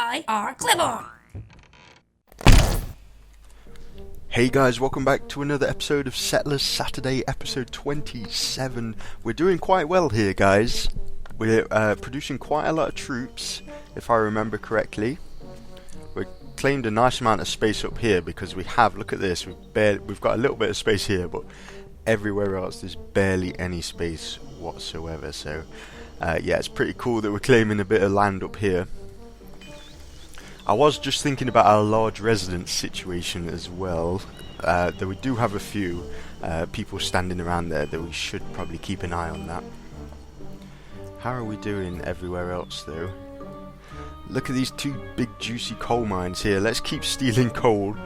IRClevor. Hey guys, welcome back to another episode of Settlers Saturday, episode 27. We're doing quite well here, guys. We're producing quite a lot of troops, if I remember correctly. We've claimed a nice amount of space up here because we have, look at this, we've got a little bit of space here, but everywhere else there's barely any space whatsoever. So yeah, it's pretty cool that we're claiming a bit of land up here. I was just thinking about our large residence situation as well. That we do have a few people standing around there that we should probably keep an eye on that. How are we doing everywhere else though? Look at these two big juicy coal mines here. Let's keep stealing coal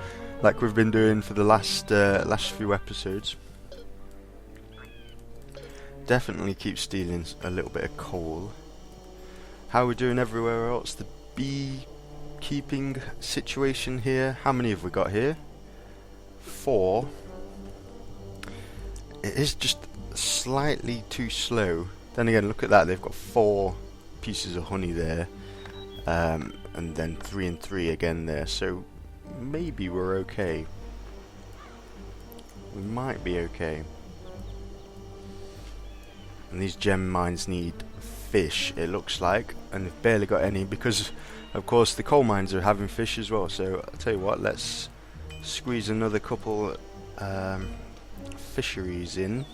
like we've been doing for the last few episodes. Definitely keep stealing a little bit of coal. How are we doing everywhere else? The beekeeping situation here. How many have we got here? 4. It is just slightly too slow. Then again, look at that. They've got 4 pieces of honey there. And then 3 and 3 again there. So maybe we're okay. We might be okay. And these gem mines need fish, it looks like, and they've barely got any because of course the coal mines are having fish as well. So I'll tell you what, let's squeeze another couple fisheries in.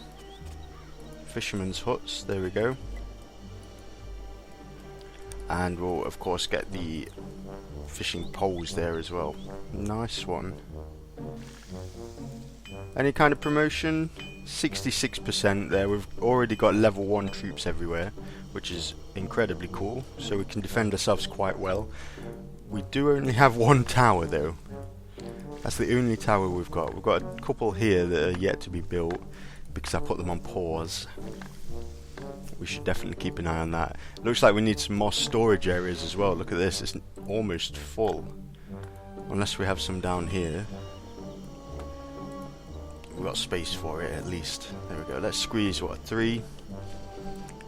Fishermen's huts, there we go. And we'll of course get the fishing poles there as well. Nice one. Any kind of promotion? 66% there. We've already got level 1 troops everywhere, which is incredibly cool, so we can defend ourselves quite well. We do only have 1 tower though. That's the only tower we've got. We've got a couple here that are yet to be built because I put them on pause. We should definitely keep an eye on that. Looks like we need some more storage areas as well. Look at this, it's almost full. Unless we have some down here. We've got space for it at least. There we go. Let's squeeze, what, 3?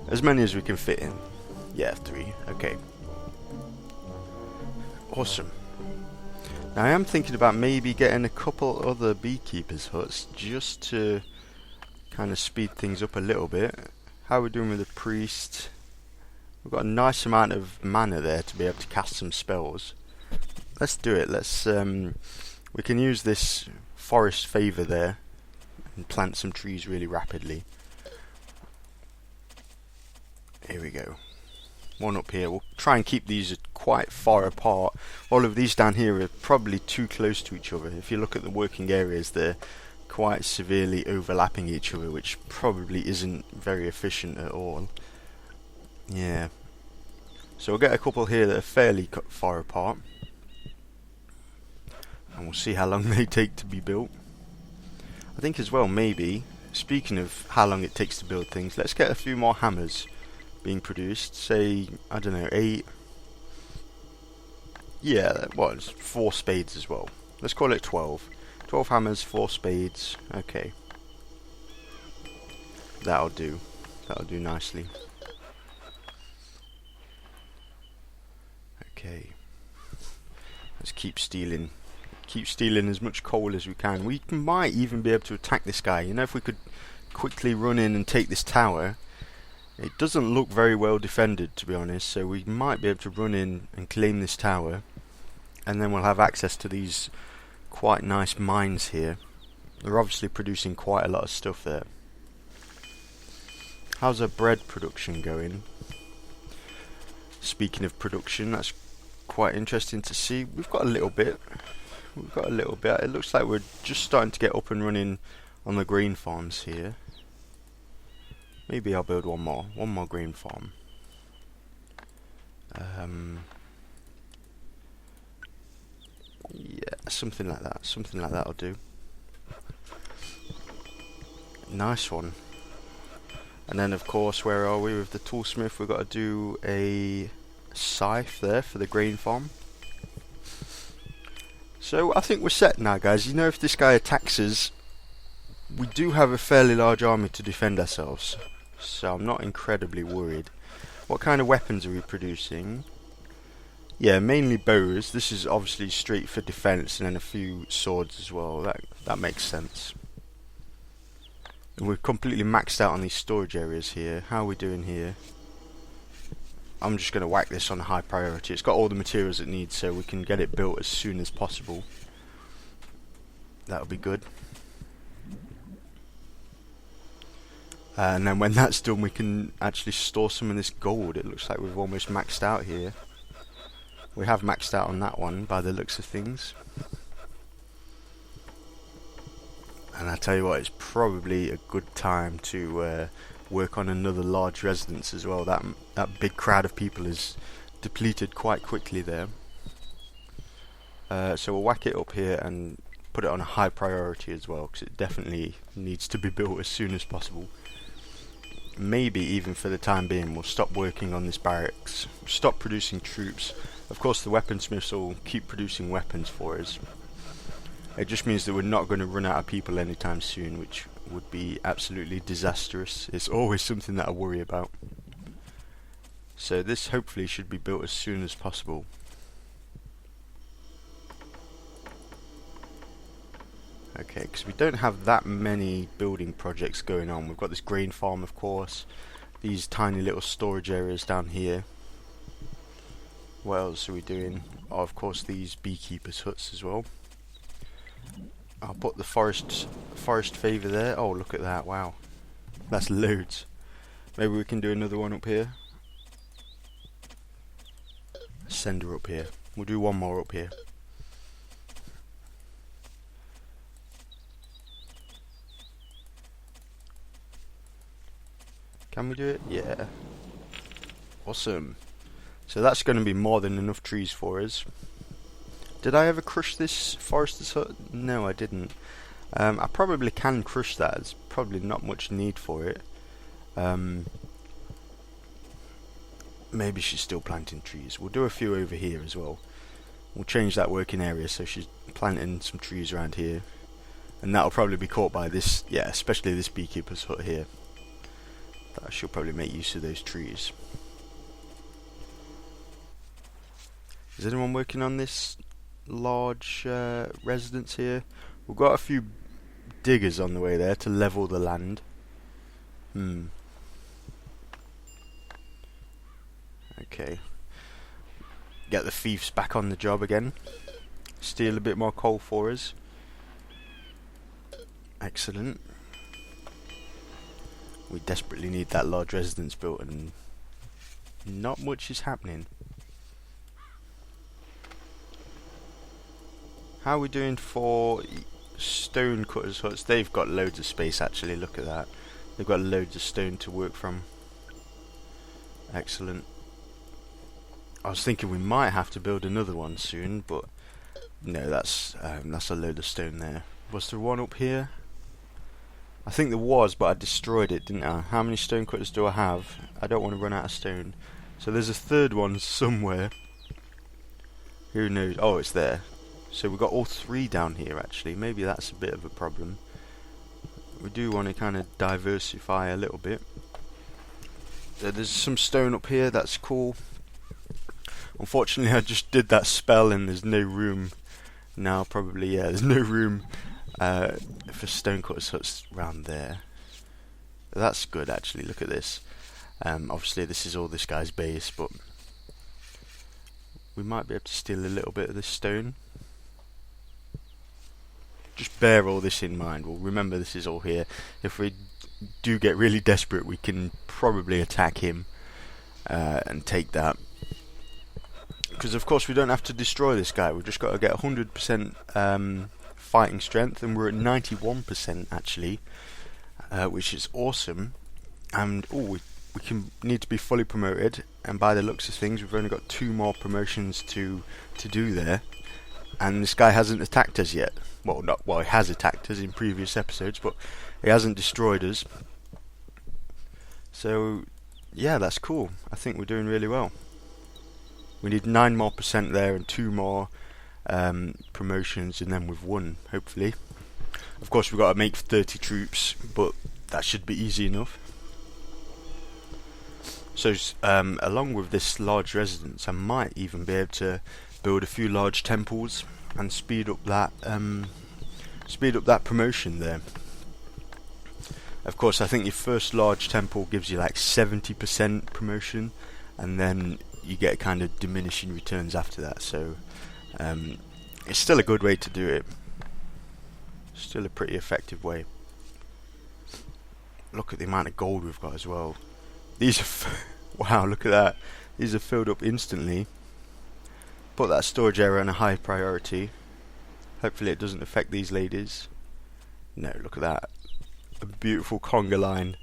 As many as we can fit in. Yeah, 3. Okay. Awesome. Now I am thinking about maybe getting a couple other beekeepers' huts just to kind of speed things up a little bit. How are we doing with the priest? We've got a nice amount of mana there to be able to cast some spells. Let's do it. Let's we can use this forest favor there and plant some trees really rapidly. Here we go. 1 up here. We'll try and keep these quite far apart. All of these down here are probably too close to each other. If you look at the working areas, they're quite severely overlapping each other, which probably isn't very efficient at all. Yeah. So we'll get a couple here that are fairly far apart. And we'll see how long they take to be built. I think as well, maybe, speaking of how long it takes to build things, let's get a few more hammers being produced. Say, I don't know, 8. Yeah, what, 4 spades as well. Let's call it 12. 12 hammers, 4 spades. Okay. That'll do. That'll do nicely. Okay. Let's keep stealing. Keep stealing as much coal as we can. We might even be able to attack this guy. You know, if we could quickly run in and take this tower. It doesn't look very well defended, to be honest, so we might be able to run in and claim this tower, and then we'll have access to these quite nice mines here. They're obviously producing quite a lot of stuff there. How's our bread production going? Speaking of production, that's quite interesting to see. We've got a little bit. It looks like we're just starting to get up and running on the grain farms here. Maybe I'll build one more grain farm. Yeah, something like that'll do. Nice one. And then of course, where are we with the toolsmith? We've got to do a scythe there for the grain farm. So I think we're set now, guys. You know, if this guy attacks us, we do have a fairly large army to defend ourselves, so I'm not incredibly worried. What kind of weapons are we producing? Yeah, mainly bows. This is obviously straight for defense, and then a few swords as well. That makes sense. We're completely maxed out on these storage areas here. How are we doing here? I'm just going to whack this on high priority. It's got all the materials it needs, so we can get it built as soon as possible. That'll be good. And then when that's done, we can actually store some of this gold. It looks like we've almost maxed out here. We have maxed out on that one by the looks of things. And I tell you what, it's probably a good time to work on another large residence as well. That big crowd of people is depleted quite quickly there. So we'll whack it up here and put it on a high priority as well, because it definitely needs to be built as soon as possible. Maybe even for the time being we'll stop working on this barracks, stop producing troops. Of course the weaponsmiths will keep producing weapons for us. It just means that we're not going to run out of people anytime soon, which would be absolutely disastrous. It's always something that I worry about. So this hopefully should be built as soon as possible. Okay, because we don't have that many building projects going on. We've got this grain farm, of course, these tiny little storage areas down here. What else are we doing? Oh, of course, these beekeepers' huts as well. I'll put the forest favour there. Oh, look at that! Wow, that's loads. Maybe we can do another one up here. Send her up here. We'll do one more up here. Can we do it? Yeah. Awesome. So that's going to be more than enough trees for us. Did I ever crush this forester's hut? No, I didn't. I probably can crush that. There's probably not much need for it. Maybe she's still planting trees. We'll do a few over here as well. We'll change that working area so she's planting some trees around here. And that'll probably be caught by this, yeah, especially this beekeeper's hut here. That she'll probably make use of those trees. Is anyone working on this large residence here? We've got a few diggers on the way there to level the land. Okay. Get the thieves back on the job again. Steal a bit more coal for us. Excellent. We desperately need that large residence built, and not much is happening. How are we doing for stone cutters' huts? They've got loads of space actually, look at that. They've got loads of stone to work from. Excellent. I was thinking we might have to build another one soon, but no, that's a load of stone there. Was there one up here? I think there was, but I destroyed it, didn't I? How many stone cutters do I have? I don't want to run out of stone. So there's a third one somewhere. Who knows? Oh, it's there. So we've got all three down here actually. Maybe that's a bit of a problem. We do want to kind of diversify a little bit. There's some stone up here, that's cool. Unfortunately I just did that spell and there's no room now, probably, yeah, there's no room for stonecutters huts around there. That's good actually, look at this. Obviously this is all this guy's base, but we might be able to steal a little bit of this stone. Just bear all this in mind. We'll remember this is all here. If we do get really desperate, we can probably attack him and take that. Because of course we don't have to destroy this guy. We've just got to get 100% fighting strength, and we're at 91% actually, which is awesome. And we need to be fully promoted. And by the looks of things, we've only got 2 more promotions to do there. And this guy hasn't attacked us yet. Well, he has attacked us in previous episodes, but he hasn't destroyed us. So, yeah, that's cool. I think we're doing really well. We need 9% more there and 2 more promotions, and then we've won, hopefully. Of course, we've got to make 30 troops, but that should be easy enough. So along with this large residence, I might even be able to build a few large temples and speed up that promotion there. Of course, I think your first large temple gives you like 70% promotion, and then you get kind of diminishing returns after that. So it's still a good way to do it. Still a pretty effective way. Look at the amount of gold we've got as well. These are wow, look at that. These are filled up instantly. Put that storage area on a high priority. Hopefully it doesn't affect these ladies. No, look at that. A beautiful conga line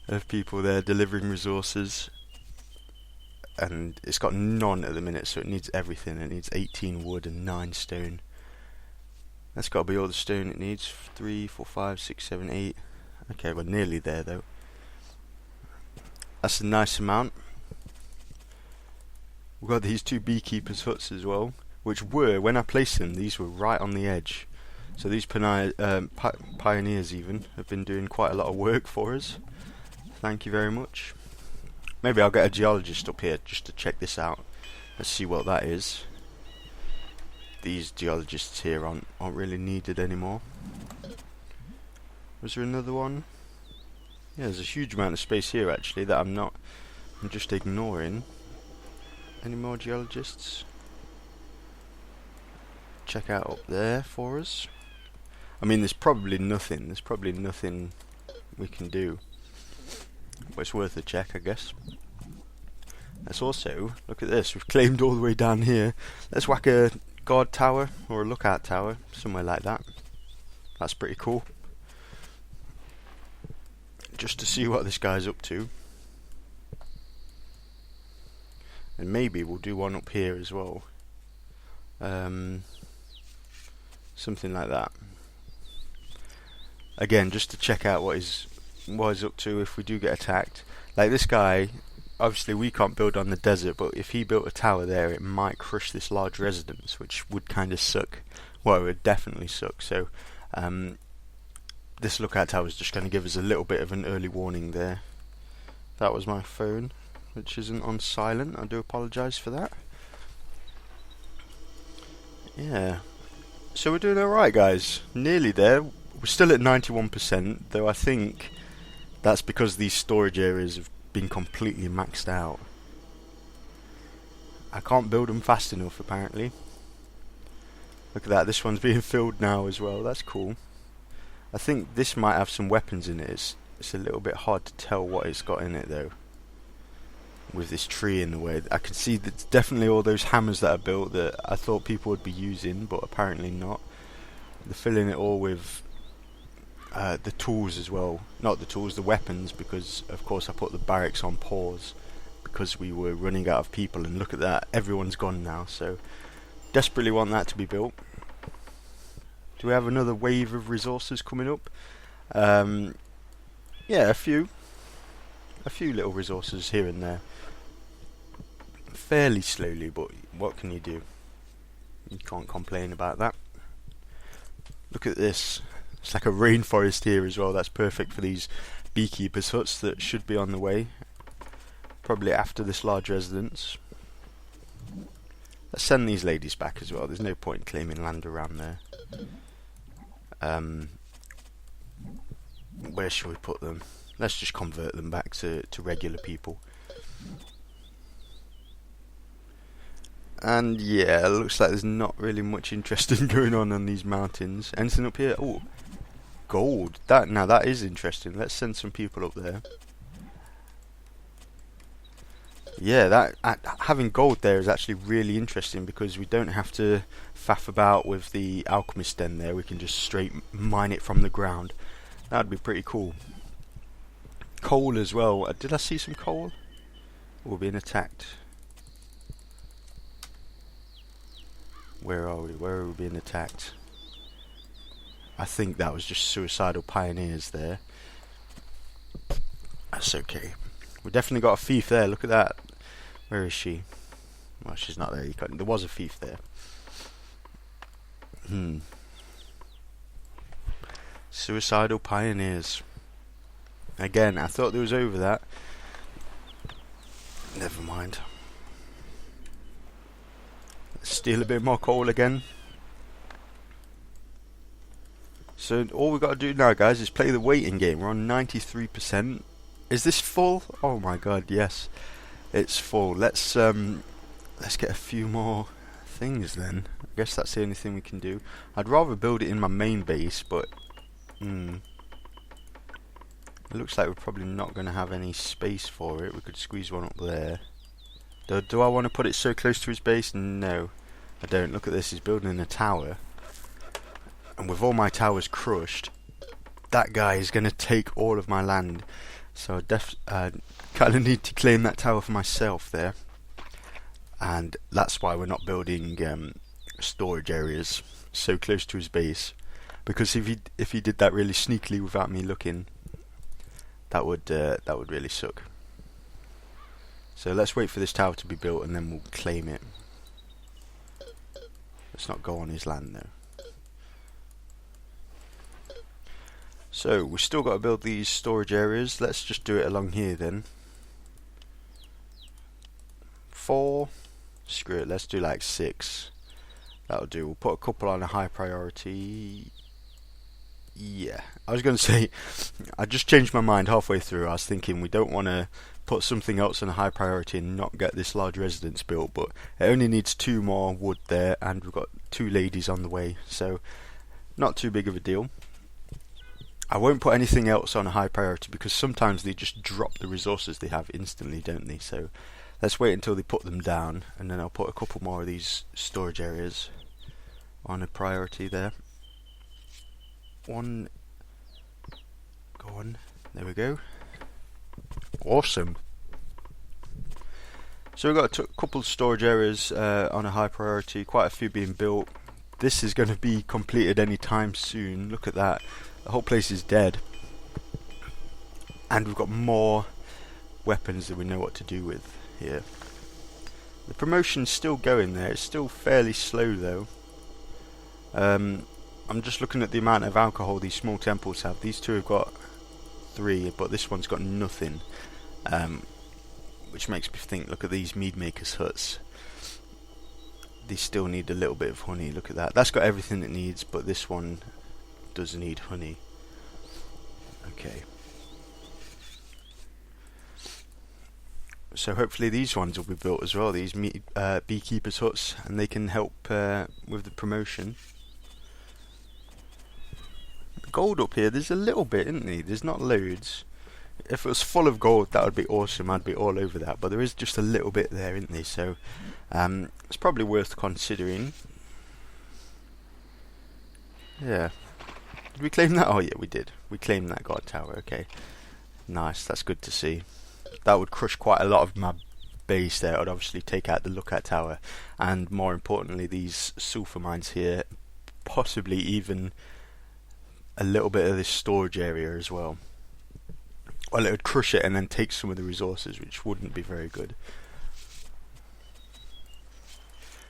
of people there delivering resources. And it's got none at the minute, so it needs everything. It needs 18 wood and 9 stone. That's got to be all the stone it needs. 3, 4, 5, 6, 7, 8. Okay, we're nearly there though. That's a nice amount. We've got these 2 beekeepers' huts as well, which were, when I placed them, these were right on the edge. So these pioneers even have been doing quite a lot of work for us. Thank you very much. Maybe I'll get a geologist up here just to check this out. Let's see what that is. These geologists here aren't really needed anymore. Was there another one? Yeah, there's a huge amount of space here actually that I'm just ignoring. Any more geologists? Check out up there for us. I mean, there's probably nothing we can do. But it's worth a check, I guess. Let's also, look at this, we've claimed all the way down here. Let's whack a guard tower, or a lookout tower, somewhere like that. That's pretty cool. Just to see what this guy's up to. And maybe we'll do one up here as well. Something like that. Again, just to check out what he's up to if we do get attacked. Like this guy, obviously we can't build on the desert, but if he built a tower there, it might crush this large residence, which would kind of suck. Well, it would definitely suck. So this lookout tower is just going to give us a little bit of an early warning there. That was my phone, which isn't on silent. I do apologise for that. Yeah. So we're doing alright, guys. Nearly there. We're still at 91%, though I think that's because these storage areas have been completely maxed out. I can't build them fast enough, apparently. Look at that, this one's being filled now as well. That's cool. I think this might have some weapons in it. It's a little bit hard to tell what it's got in it, though. With this tree in the way. I can see that definitely all those hammers that are built that I thought people would be using, but apparently not. They're filling it all with the tools as well. Not the tools, the weapons, because of course I put the barracks on pause because we were running out of people, and look at that, everyone's gone now, so desperately want that to be built. Do we have another wave of resources coming up? Yeah, a few little resources here and there. Fairly slowly, but what can you do? You can't complain about that. Look at this. It's like a rainforest here as well. That's perfect for these beekeepers' huts that should be on the way. Probably after this large residence. Let's send these ladies back as well. There's no point claiming land around there. Where should we put them? Let's just convert them back to regular people. And yeah, it looks like there's not really much interesting going on these mountains. Anything up here? Oh, gold. Now that is interesting. Let's send some people up there. Yeah, having gold there is actually really interesting because we don't have to faff about with the alchemist den there. We can just straight mine it from the ground. That'd be pretty cool. Coal as well. Did I see some coal? We're being attacked. Where are we? Where are we being attacked? I think that was just suicidal pioneers there. That's okay. We definitely got a thief there. Look at that. Where is she? Well, she's not there. There was a thief there. Suicidal pioneers. Again, I thought there was over that. Never mind. Let's steal a bit more coal again. So all we've got to do now, guys, is play the waiting game. We're on 93%. Is this full? Oh my god, yes. It's full. Let's get a few more things then. I guess that's the only thing we can do. I'd rather build it in my main base, but it looks like we're probably not going to have any space for it. We could squeeze one up there. Do I want to put it so close to his base? No, I don't. Look at this. He's building a tower, and with all my towers crushed, that guy is going to take all of my land. So I kind of need to claim that tower for myself there. And that's why we're not building storage areas so close to his base, because if he did that really sneakily without me looking, that would really suck. So let's wait for this tower to be built and then we'll claim it. Let's not go on his land though. So we've still got to build these storage areas. Let's just do it along here then. 4. Screw it, let's do like 6. That'll do. We'll put a couple on a high priority. Yeah, I was going to say, I just changed my mind halfway through. I was thinking we don't want to put something else on a high priority and not get this large residence built, but it only needs 2 more wood there, and we've got 2 ladies on the way, so not too big of a deal. I won't put anything else on a high priority because sometimes they just drop the resources they have instantly, don't they? So let's wait until they put them down, and then I'll put a couple more of these storage areas on a priority there. 1. Go on. There we go. Awesome. So we've got a couple of storage areas on a high priority, quite a few being built. This is going to be completed any time soon. Look at that. The whole place is dead. And we've got more weapons that we know what to do with here. The promotion's still going there. It's still fairly slow though. I'm just looking at the amount of alcohol these small temples have. These 2 have got 3, but this one's got nothing. Which makes me think, look at these mead makers' huts. They still need a little bit of honey. Look at that. That's got everything it needs, but this one does need honey. Okay. So hopefully these ones will be built as well, these beekeepers' huts, and they can help with the promotion. The gold up here, there's a little bit, isn't there? There's not loads. If it was full of gold, that would be awesome. I'd be all over that. But there is just a little bit there, isn't there? So it's probably worth considering. Yeah. Did we claim that? Oh yeah, we did. We claimed that guard tower. Okay. Nice. That's good to see. That would crush quite a lot of my base there. It would obviously take out the lookout tower, and more importantly, these sulfur mines here. Possibly even a little bit of this storage area as well. Well, it would crush it and then take some of the resources, which wouldn't be very good.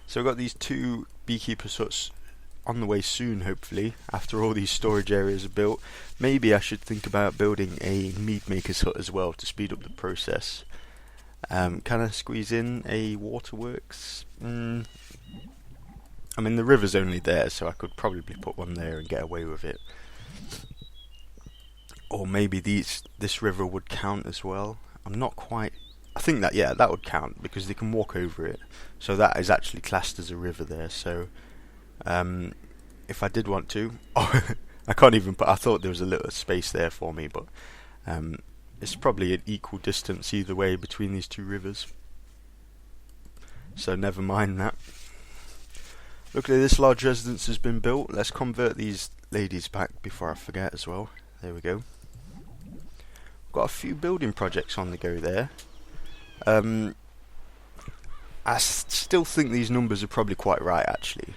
So we've got these 2 beekeepers' huts on the way soon, hopefully, after all these storage areas are built. Maybe I should think about building a mead maker's hut as well to speed up the process. Can I squeeze in a waterworks? I mean, the river's only there, so I could probably put one there and get away with it. Or maybe this river would count as well. I'm not quite... I think that, yeah, that would count, because they can walk over it. So that is actually classed as a river there, so... if I did want to... Oh, I can't even put... I thought there was a little space there for me, but... it's probably an equal distance either way between these 2 rivers. So never mind that. Look at this large residence has been built. Let's convert these ladies back before I forget as well. There we go. Got a few building projects on the go there. I still think these numbers are probably quite right actually.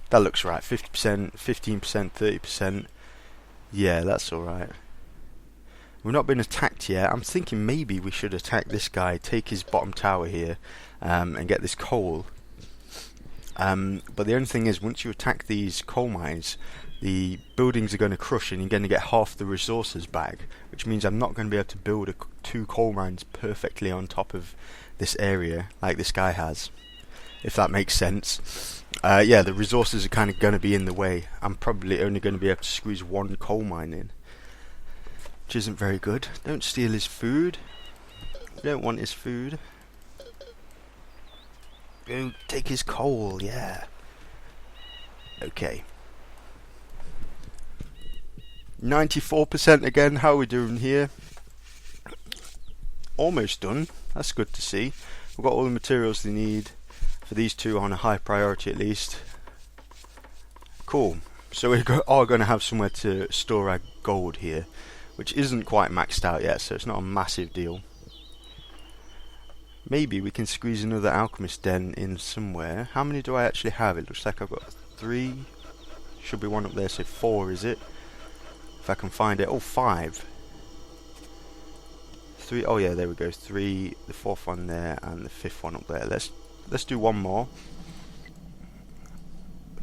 That looks right. 50%, 15%, 30%. Yeah, that's alright. We've not been attacked yet. I'm thinking maybe we should attack this guy, take his bottom tower here, and get this coal. But the only thing is, once you attack these coal mines, the buildings are going to crush and you're going to get half the resources back, which means I'm not going to be able to build two coal mines perfectly on top of this area like this guy has, if that makes sense. Yeah, the resources are kind of going to be in the way. I'm probably only going to be able to squeeze one coal mine in, which isn't very good. Don't steal his food. We don't want his food. Go take his coal, yeah. Okay. 94% again, how are we doing here? Almost done, that's good to see. We've got all the materials they need for these two on a high priority at least. Cool, so we are going to have somewhere to store our gold here, which isn't quite maxed out yet, so it's not a massive deal. Maybe we can squeeze another alchemist den in somewhere. How many do I actually have? It looks like I've got 3. Should be one up there, so 4 is it? If I can find it. Oh, 5. 3. Oh yeah, there we go. 3. The 4th one there, and the 5th one up there. Let's do one more.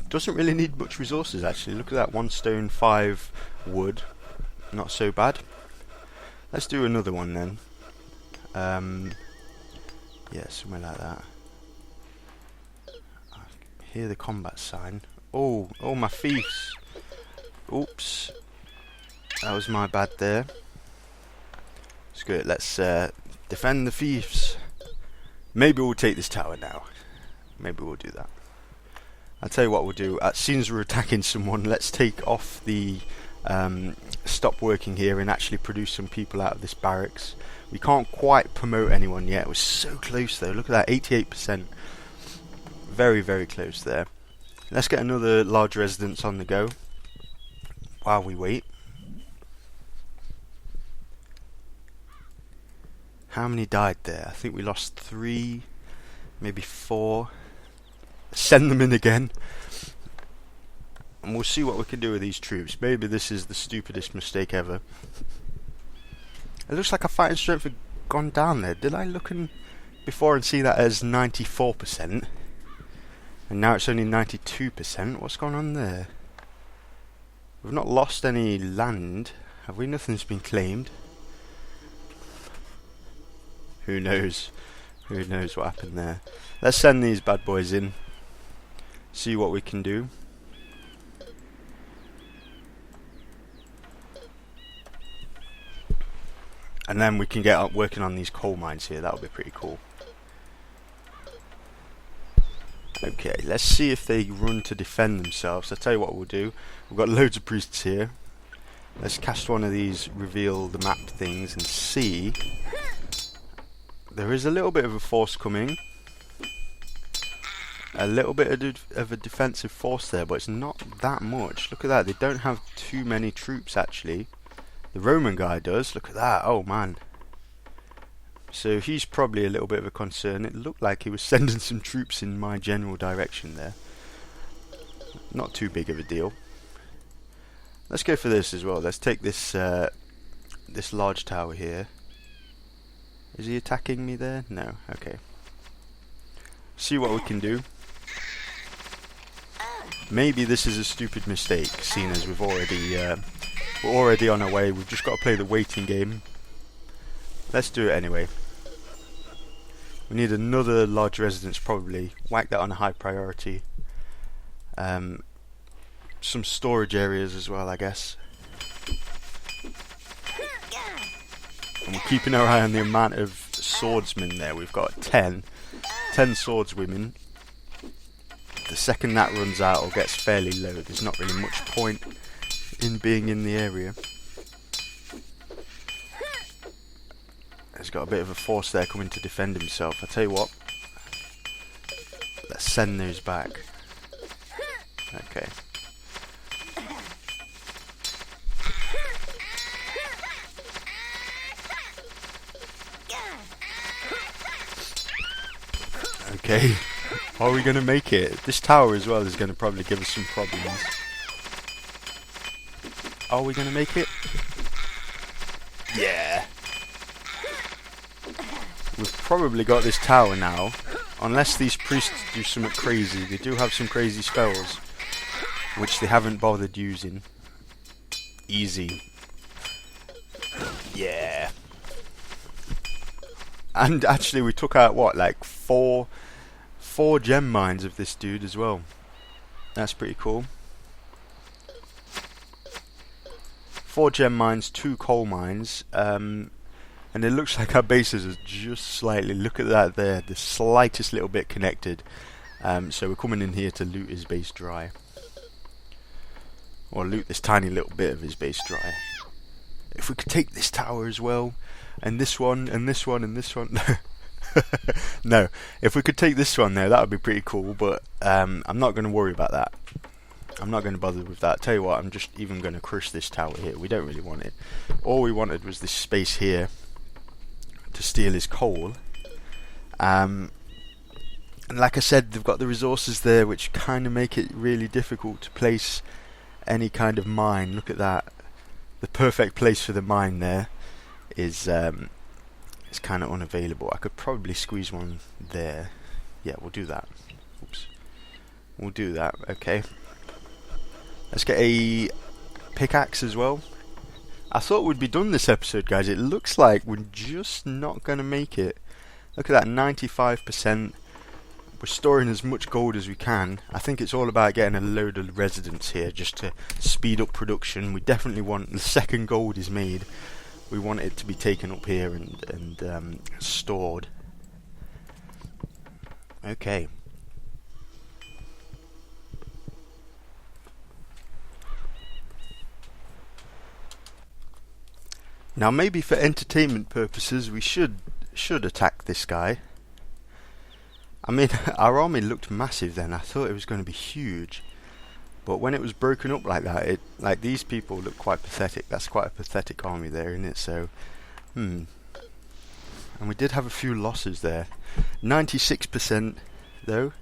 Doesn't really need much resources actually. Look at that, 1 stone, 5 wood. Not so bad. Let's do another one then. Yeah, somewhere like that. I hear the combat sign. Oh, my thieves. Oops. That was my bad there. It's good. Let's defend the thieves. Maybe we'll take this tower now. Maybe we'll do that. I'll tell you what we'll do. As soon as we're attacking someone, let's take off the stop working here and actually produce some people out of this barracks. We can't quite promote anyone yet. We're so close though. Look at that, 88%. Very, very close there. Let's get another large residence on the go while we wait. How many died there? I think we lost 3, maybe 4. Send them in again. And we'll see what we can do with these troops. Maybe this is the stupidest mistake ever. It looks like our fighting strength had gone down there. Did I look in before and see that as 94%? And now it's only 92%. What's going on there? We've not lost any land, have we? Nothing's been claimed. Who knows? Who knows what happened there? Let's send these bad boys in. See what we can do. And then we can get up working on these coal mines here. That'll be pretty cool. Okay, let's see if they run to defend themselves. I'll tell you what we'll do. We've got loads of priests here. Let's cast one of these reveal the map things and see. There is a little bit of a force coming. A little bit of a defensive force there, but it's not that much. Look at that. They don't have too many troops actually. The Roman guy does. Look at that. Oh man. So he's probably a little bit of a concern. It looked like he was sending some troops in my general direction there. Not too big of a deal. Let's go for this as well. Let's take this this large tower here. Is he attacking me there? No. Okay. See what we can do. Maybe this is a stupid mistake, seeing as we're already on our way. We've just got to play the waiting game. Let's do it anyway. We need another large residence probably. Whack that on a high priority. Some storage areas as well, I guess. And we're keeping our eye on the amount of swordsmen there. We've got 10 swordswomen. The second that runs out or gets fairly low, there's not really much point in being in the area. He's got a bit of a force there coming to defend himself. I tell you what, let's send those back. Okay. Okay, are we going to make it? This tower as well is going to probably give us some problems. Are we going to make it? Yeah. We've probably got this tower now. Unless these priests do something crazy. They do have some crazy spells, which they haven't bothered using. Easy. Yeah. And actually we took out, what, like four gem mines of this dude as well. That's pretty cool. 4 gem mines, 2 coal mines, and it looks like our bases are just slightly, look at that there, the slightest little bit connected. So we're coming in here to loot his base dry. Or loot this tiny little bit of his base dry. If we could take this tower as well, and this one, and this one, and this one. No, if we could take this one there, that would be pretty cool, but I'm not going to worry about that. I'm not going to bother with that. Tell you what, I'm just even going to crush this tower here. We don't really want it. All we wanted was this space here to steal his coal. And like I said, they've got the resources there which kind of make it really difficult to place any kind of mine. Look at that. The perfect place for the mine there is kind of unavailable. I could probably squeeze one there. Yeah, we'll do that. Oops. We'll do that. Okay. Let's get a pickaxe as well. I thought we'd be done this episode, guys. It looks like we're just not going to make it. Look at that, 95%. We're storing as much gold as we can. I think it's all about getting a load of residents here just to speed up production. We definitely want, the second gold is made, we want it to be taken up here and stored. Okay. Now maybe for entertainment purposes we should attack this guy. I mean, our army looked massive then. I thought it was going to be huge. But when it was broken up like that, like these people look quite pathetic. That's quite a pathetic army there, isn't it? So, And we did have a few losses there. 96% though.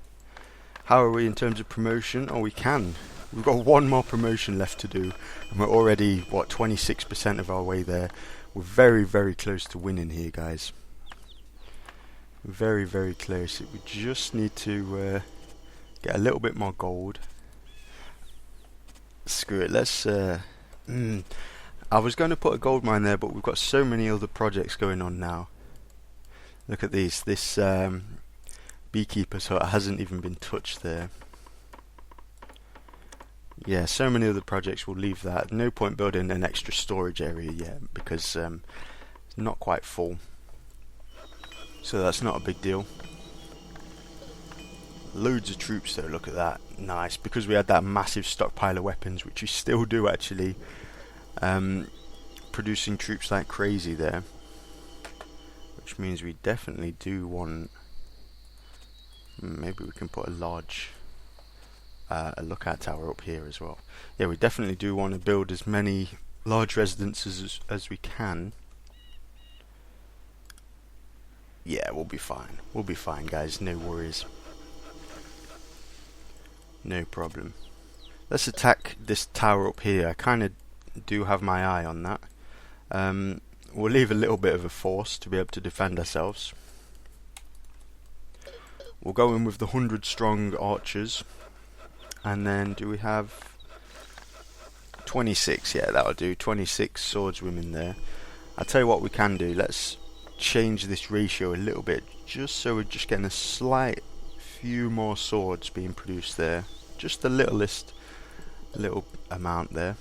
How are we in terms of promotion? Oh, we can. We've got one more promotion left to do, and we're already, what, 26% of our way there. We're very, very close to winning here, guys. Very, very close. We just need to get a little bit more gold. Screw it, let's... I was going to put a gold mine there, but we've got so many other projects going on now. Look at these. This beekeeper's hut hasn't even been touched there. Yeah, so many other projects will leave that. No point building an extra storage area yet because it's not quite full. So that's not a big deal. Loads of troops though, look at that. Nice, because we had that massive stockpile of weapons, which we still do actually. Producing troops like crazy there. Which means we definitely do want... maybe we can put a large... a lookout tower up here as well. Yeah, we definitely do want to build as many large residences as we can. Yeah, we'll be fine. We'll be fine, guys. No worries. No problem. Let's attack this tower up here. I kind of do have my eye on that. We'll leave a little bit of a force to be able to defend ourselves. We'll go in with the 100 strong archers. And then do we have 26? Yeah, that'll do. 26 swordswomen there. I'll tell you what we can do. Let's change this ratio a little bit, just so we're just getting a slight few more swords being produced there. Just the littlest little amount there.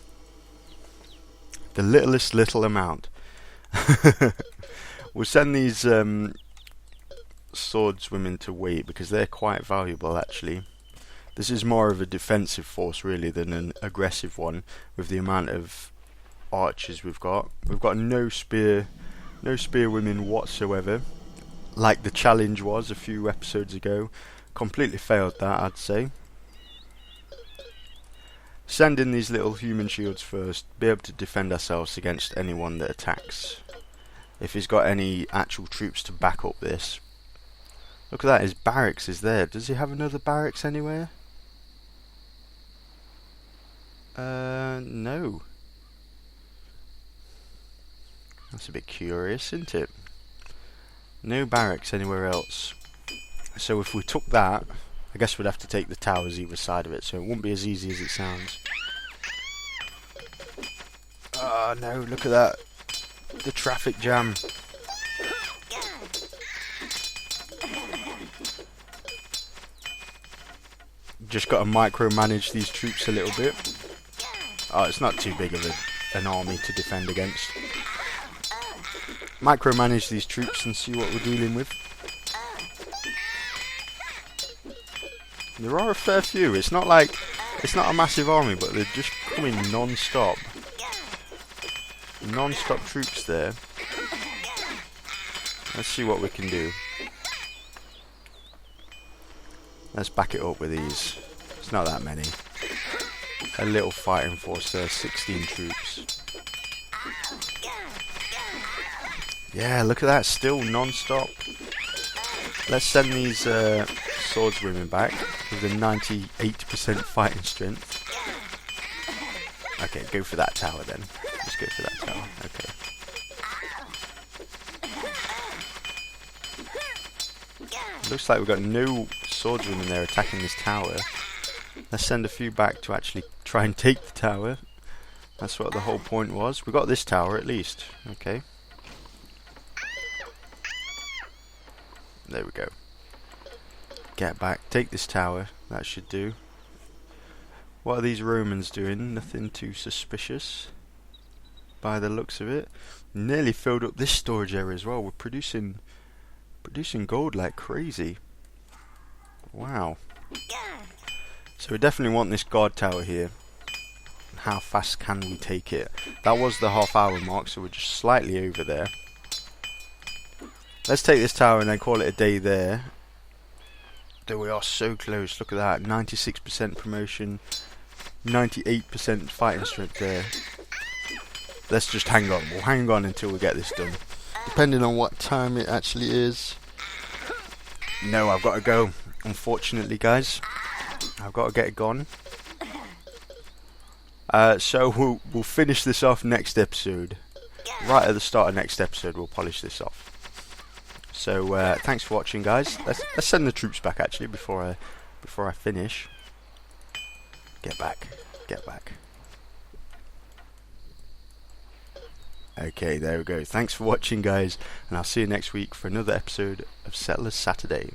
The littlest little amount. We'll send these swordswomen to wait because they're quite valuable actually. This is more of a defensive force really than an aggressive one with the amount of archers we've got. We've got no spear women whatsoever, like the challenge was a few episodes ago. Completely failed that, I'd say. Send in these little human shields first, be able to defend ourselves against anyone that attacks. If he's got any actual troops to back up this. Look at that, his barracks is there. Does he have another barracks anywhere? No. That's a bit curious, isn't it? No barracks anywhere else. So if we took that, I guess we'd have to take the towers either side of it, so it wouldn't be as easy as it sounds. Oh no, look at that. The traffic jam. Just got to micromanage these troops a little bit. Oh, it's not too big of an army to defend against. Micromanage these troops and see what we're dealing with. There are a fair few. It's not a massive army, but they're just coming non-stop. Non-stop troops there. Let's see what we can do. Let's back it up with these. It's not that many. A little fighting force there, 16 troops. Yeah, look at that, still non-stop. Let's send these swordswomen back with a 98% fighting strength. Okay, go for that tower then. Just go for that tower, okay. Looks like we've got no swordswomen there attacking this tower. Let's send a few back to actually try and take the tower. That's what the whole point was. We got this tower at least. Okay. There we go. Get back. Take this tower. That should do. What are these Romans doing? Nothing too suspicious by the looks of it. Nearly filled up this storage area as well. We're producing gold like crazy. Wow. So we definitely want this guard tower here. How fast can we take it? That was the half-hour mark, so we're just slightly over there. Let's take this tower and then call it a day there. There we are, so close. Look at that, 96% promotion, 98% fighting strength there. Let's just hang on. We'll hang on until we get this done, depending on what time it actually is. No, I've got to go. Unfortunately, guys, I've got to get it gone. So we'll finish this off next episode. Right at the start of next episode, we'll polish this off. So thanks for watching, guys. Let's send the troops back actually before I finish. Get back. Okay, there we go. Thanks for watching, guys, and I'll see you next week for another episode of Settlers Saturday.